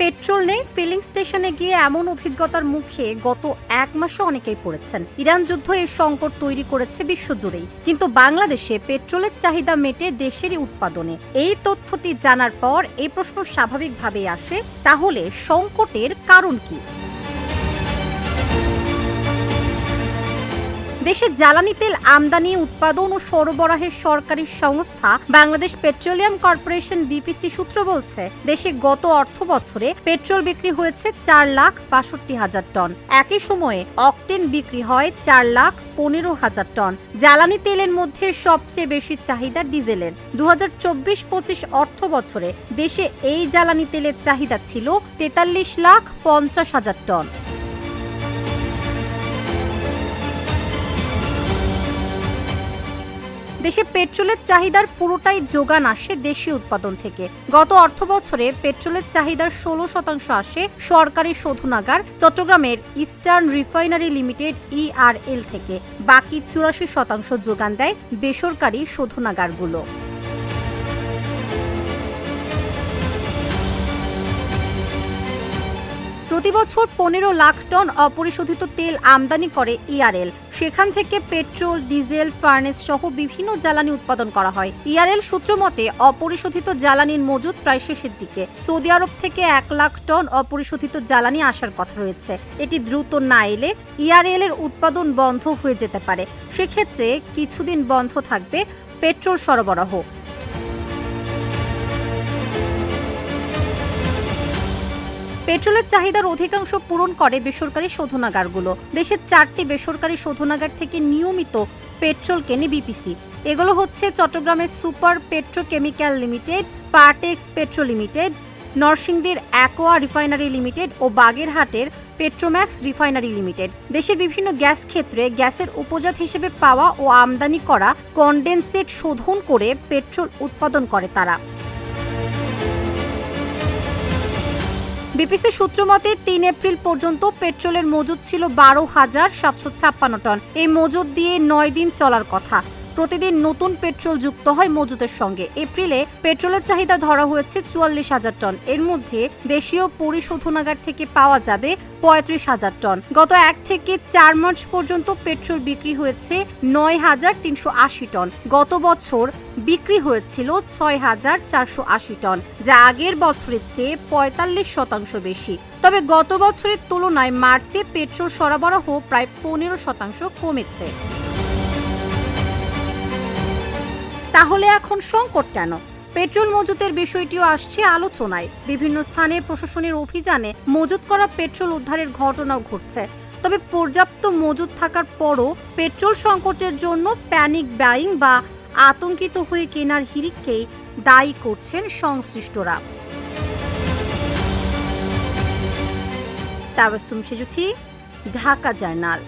Petrol নেই, feeling স্টেশনে গিয়ে এমন অভিজ্ঞতার মুখে গত এক মাসে অনেকেই পড়েছেন। ইরান যুদ্ধ এই সংকট তৈরি করেছে বিশ্বজুড়েই, কিন্তু বাংলাদেশে পেট্রোলের চাহিদা মেটে দেশেরই উৎপাদনে। এই তথ্যটি জানার পর এই প্রশ্ন স্বাভাবিকভাবেই আসে, তাহলে সংকটের কারণ কি? দেশে জ্বালানি তেল আমদানি, উৎপাদন ও সরবরাহের সরকারি সংস্থা বাংলাদেশ পেট্রোলিয়াম কর্পোরেশন বিপিসি সূত্র বলছে, দেশে গত অর্থ বছরে পেট্রোল বিক্রি হয়েছে 4,62,000 টন। একই সময়ে অকটেন বিক্রি হয় 4,15,000 টন। জ্বালানি তেলের মধ্যে সবচেয়ে বেশি চাহিদা ডিজেলের। 2024-25 অর্থ বছরে দেশে এই জ্বালানি তেলের চাহিদা ছিল 43,50,000 টন। দেশে পেট্রোলের চাহিদার পুরোটাই যোগান আসে দেশীয় উৎপাদন থেকে। গত অর্থ বছরে পেট্রোলের চাহিদার 16% আসে সরকারি শোধনাগার চট্টগ্রামের ইস্টার্ন রিফাইনারি লিমিটেড ERL থেকে। বাকি 84% যোগান দেয় বেসরকারি শোধনাগারগুলো। প্রতি বছর 15 লাখ টন অপরিশোধিত তেল আমদানি করে ERL। সেখান থেকে পেট্রোল, ডিজেল, ফার্নেস সহ বিভিন্ন জ্বালানি উৎপাদন করা হয়। ERL সূত্র মতে অপরিশোধিত জ্বালানির মজুদ প্রায় শেষের দিকে। সৌদি আরব থেকে 1 লাখ টন অপরিশোধিত জ্বালানি আসার কথা রয়েছে। এটি দ্রুত না এলে ERL এর উৎপাদন বন্ধ হয়ে যেতে পারে। সেক্ষেত্রে কিছুদিন বন্ধ থাকবে পেট্রোল সরবরাহ। পেট্রোলের চাহিদার অধিকাংশ পূরণ করে বেসরকারি শোধনাগারগুলো। দেশের 4টি বেসরকারি শোধনাগার থেকে নিয়মিত পেট্রোল কেনে বিপিসি। এগুলো হচ্ছে চট্টগ্রামের super petrochemical limited, Partex petro limited, নরসিংদীর অ্যাকোয়া রিফাইনারি লিমিটেড ও বাগেরহাটের পেট্রোম্যাক্স রিফাইনারি লিমিটেড। দেশের বিভিন্ন গ্যাস ক্ষেত্রে গ্যাসের উপজাত হিসেবে পাওয়া ও আমদানি করা কনডেনসেট শোধন করে পেট্রোল উৎপাদন করে তারা। বিপিসি সূত্র মতে 3 এপ্রিল পর্যন্ত পেট্রোলের মজুদ ছিল 12,756 টন। এই মজুদ দিয়ে 9 দিন চলার কথা। প্রতিদিন নতুন পেট্রোল যুক্ত হয় মজুদের সঙ্গে। এপ্রিলে পেট্রোলের চাহিদা ধরা হয়েছে 44,000 টন। এর মধ্যে দেশীয় পরিশোধনাগার থেকে পাওয়া যাবে 35,000 টন। গত 1 থেকে 4 মার্চ পর্যন্ত পেট্রোল বিক্রি হয়েছে 9,380 টন। গত বছর বিক্রি হয়েছিল 6,480 টন, যা আগের বছরের চেয়ে 45% বেশি। তবে গত বছরের তুলনায় মার্চে পেট্রোল সরবরাহ প্রায় 15% কমেছে। তাহলে এখন সংকট কেন? পেট্রোল মজুতের বিষয়টিও আসছে আলোচনায়। বিভিন্ন স্থানে প্রশাসনের অভিযানে মজুত করা পেট্রোল উদ্ধারের ঘটনাও ঘটছে। তবে পর্যাপ্ত মজুত থাকার পরও পেট্রোল সংকটের জন্য প্যানিক বাইং বা আতঙ্কিত হয়ে কেনার হিড়িককেই দায়ী করছেন সংশ্লিষ্টরা। তাবাসসুম সেজুথি, ঢাকা জার্নাল।